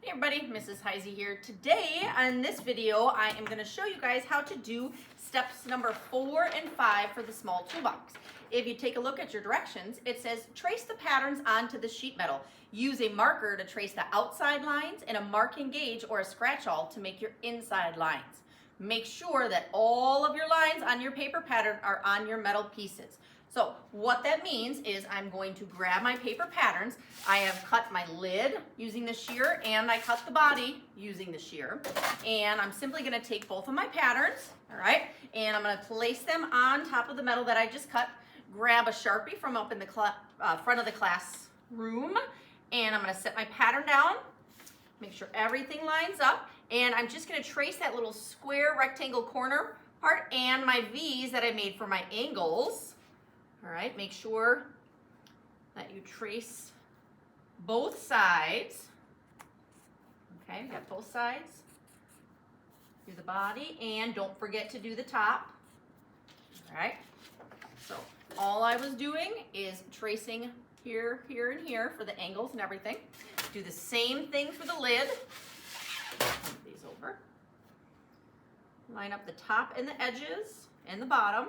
Hey everybody, Mrs. Heise here. Today on this video, I am going to show you guys how to do steps number 4 and 5 for the small toolbox. If you take a look at your directions, it says trace the patterns onto the sheet metal. Use a marker to trace the outside lines and a marking gauge or a scratch awl to make your inside lines. Make sure that all of your lines on your paper pattern are on your metal pieces. So what that means is I'm going to grab my paper patterns. I have cut my lid using the shear and I cut the body using the shear. And I'm simply going to take both of my patterns, all right, and I'm going to place them on top of the metal that I just cut. Grab a Sharpie from up in the front of the classroom, and I'm going to set my pattern down, make sure everything lines up, and I'm just going to trace that little square rectangle corner part and my V's that I made for my angles. All right, make sure that you trace both sides. Okay, we got both sides. Do the body, and don't forget to do the top. All right, so all I was doing is tracing here, here, and here for the angles and everything. Do the same thing for the lid. Move these over. Line up the top and the edges and the bottom,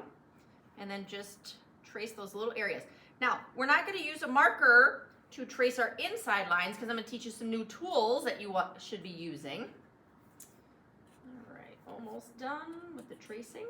and then just trace those little areas. Now, we're not going to use a marker to trace our inside lines because I'm going to teach you some new tools that you should be using. All right, almost done with the tracing.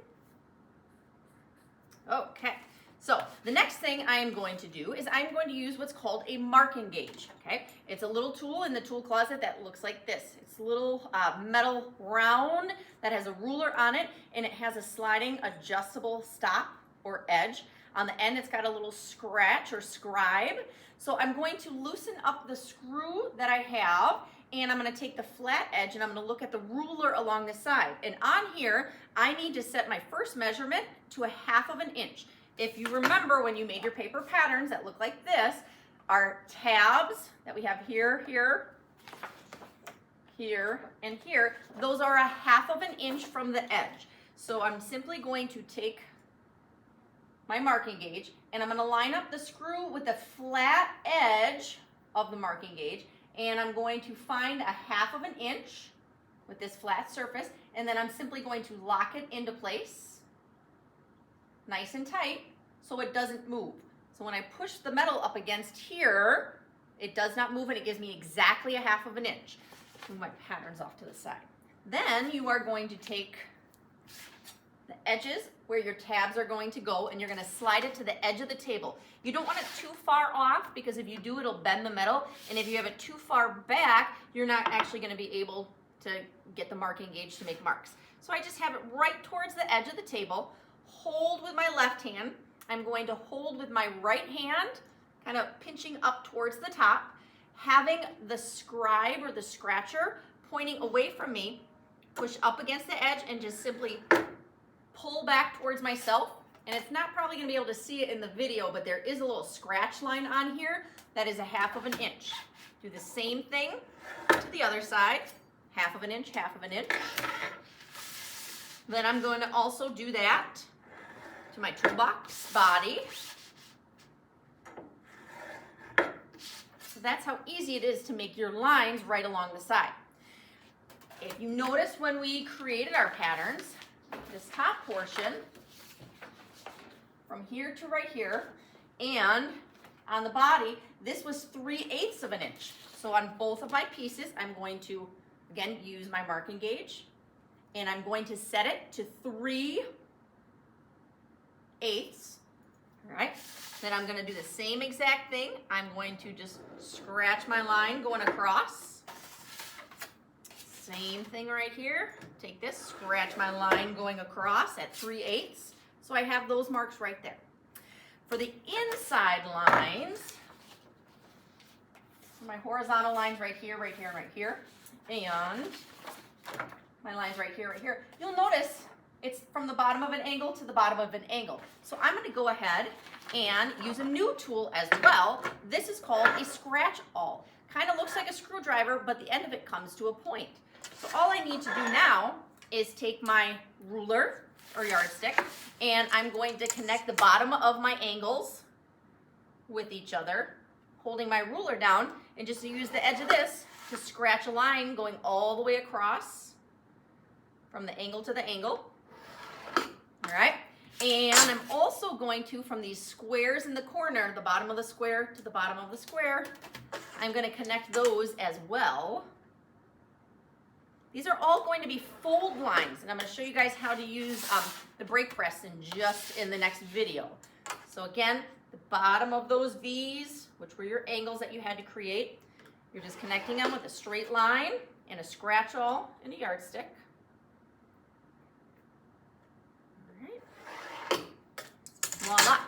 Okay, so the next thing I am going to do is I'm going to use what's called a marking gauge. Okay, it's a little tool in the tool closet that looks like this. It's a little metal round that has a ruler on it, and it has a sliding adjustable stop or edge. On the end, it's got a little scratch or scribe. So I'm going to loosen up the screw that I have, and I'm going to take the flat edge and I'm going to look at the ruler along the side. And on here, I need to set my first measurement to 1/2 inch. If you remember when you made your paper patterns that look like this, our tabs that we have here, here, here, and here, those are 1/2 inch from the edge. So I'm simply going to take my marking gauge, and I'm going to line up the screw with the flat edge of the marking gauge, and I'm going to find 1/2 inch with this flat surface, and then I'm simply going to lock it into place nice and tight so it doesn't move. So when I push the metal up against here, it does not move, and it gives me exactly 1/2 inch. Move my patterns off to the side. Then you are going to take the edges where your tabs are going to go, and you're going to slide it to the edge of the table. You don't want it too far off, because if you do, it'll bend the metal, and if you have it too far back, you're not actually going to be able to get the marking gauge to make marks. So I just have it right towards the edge of the table. Hold with my left hand. I'm going to hold with my right hand, kind of pinching up towards the top, having the scribe or the scratcher pointing away from me, push up against the edge, and just simply pull back towards myself. And it's not probably going to be able to see it in the video, but there is a little scratch line on here that is 1/2 inch. Do the same thing to the other side, 1/2 inch, 1/2 inch. Then I'm going to also do that to my toolbox body. So that's how easy it is to make your lines right along the side. If you notice when we created our patterns, this top portion from here to right here, and on the body, this was 3/8 inch. So on both of my pieces, I'm going to, again, use my marking gauge, and I'm going to set it to 3/8. All right. Then I'm going to do the same exact thing. I'm going to just scratch my line going across. Same thing right here. Take this, scratch my line going across at 3/8. So I have those marks right there. For the inside lines, my horizontal lines right here, right here, and right here, and my lines right here, right here, you'll notice it's from the bottom of an angle to the bottom of an angle. So I'm going to go ahead and use a new tool as well. This is called a scratch awl. Kind of looks like a screwdriver, but the end of it comes to a point. So all I need to do now is take my ruler or yardstick, and I'm going to connect the bottom of my angles with each other, holding my ruler down, and just use the edge of this to scratch a line going all the way across from the angle to the angle. All right. And I'm also going to, from these squares in the corner, the bottom of the square to the bottom of the square, I'm going to connect those as well. These are all going to be fold lines, and I'm going to show you guys how to use the brake press in the next video. So again, the bottom of those V's, which were your angles that you had to create, you're just connecting them with a straight line and a scratch awl and a yardstick. Voila.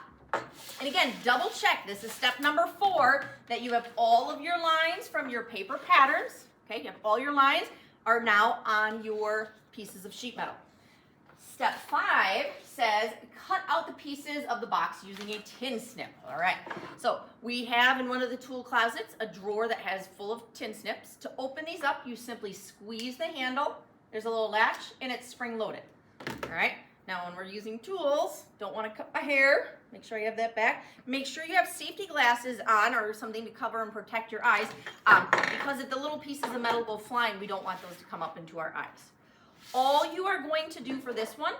And again, double check. This is step number 4, that you have all of your lines from your paper patterns. Okay, you have all your lines are now on your pieces of sheet metal. Step 5 says cut out the pieces of the box using a tin snip. All right, so we have in one of the tool closets a drawer that has full of tin snips. To open these up, you simply squeeze the handle. There's a little latch and it's spring loaded. All right. Now, when we're using tools, don't want to cut my hair. Make sure you have that back. Make sure you have safety glasses on or something to cover and protect your eyes, because if the little pieces of metal go flying, we don't want those to come up into our eyes. All you are going to do for this one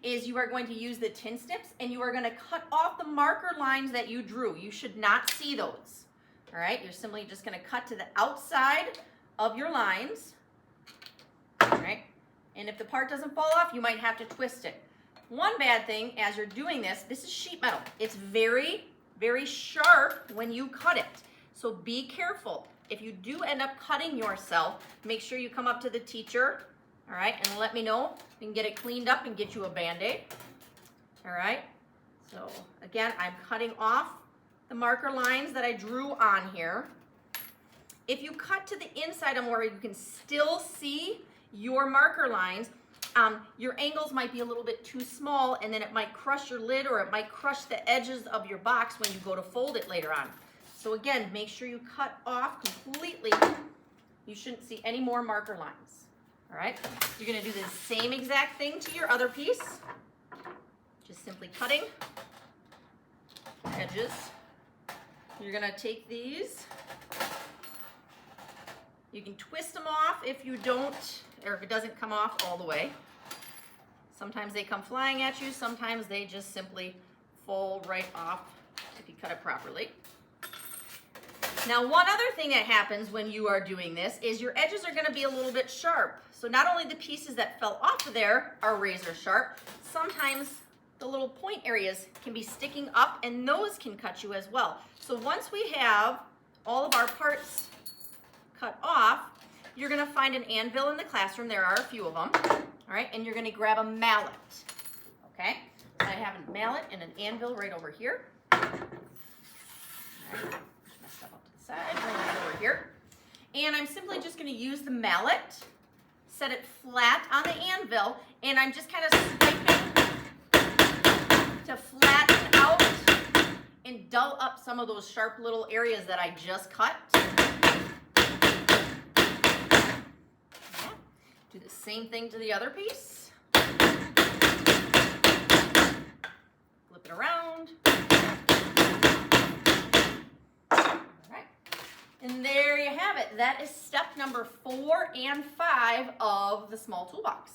is you are going to use the tin snips and you are going to cut off the marker lines that you drew. You should not see those. All right, you're simply just going to cut to the outside of your lines. All right, and if the part doesn't fall off, you might have to twist it. One bad thing as you're doing this is sheet metal. It's very, very sharp when you cut it. So be careful. If you do end up cutting yourself, make sure you come up to the teacher, all right, and let me know. We can get it cleaned up and get you a Band-Aid. All right, so again, I'm cutting off the marker lines that I drew on here. If you cut to the inside of where you can still see your marker lines, your angles might be a little bit too small, and then it might crush your lid or it might crush the edges of your box when you go to fold it later on. So again, make sure you cut off completely. You shouldn't see any more marker lines. All right, you're going to do the same exact thing to your other piece. Just simply cutting edges. You're going to take these. You can twist them off if you don't, or if it doesn't come off all the way. Sometimes they come flying at you, sometimes they just simply fall right off if you cut it properly. Now, one other thing that happens when you are doing this is your edges are going to be a little bit sharp. So not only the pieces that fell off of there are razor sharp, sometimes the little point areas can be sticking up and those can cut you as well. So once we have all of our parts cut off, you're going to find an anvil in the classroom. There are a few of them. All right, and you're going to grab a mallet. Okay, so I have a mallet and an anvil right over here. All right, push my stuff up to the side, bring it over here. And I'm simply just going to use the mallet, set it flat on the anvil, and I'm just kind of swiping to flatten out and dull up some of those sharp little areas that I just cut. Do the same thing to the other piece. Flip it around. All right. And there you have it. That is step number 4 and 5 of the small toolbox.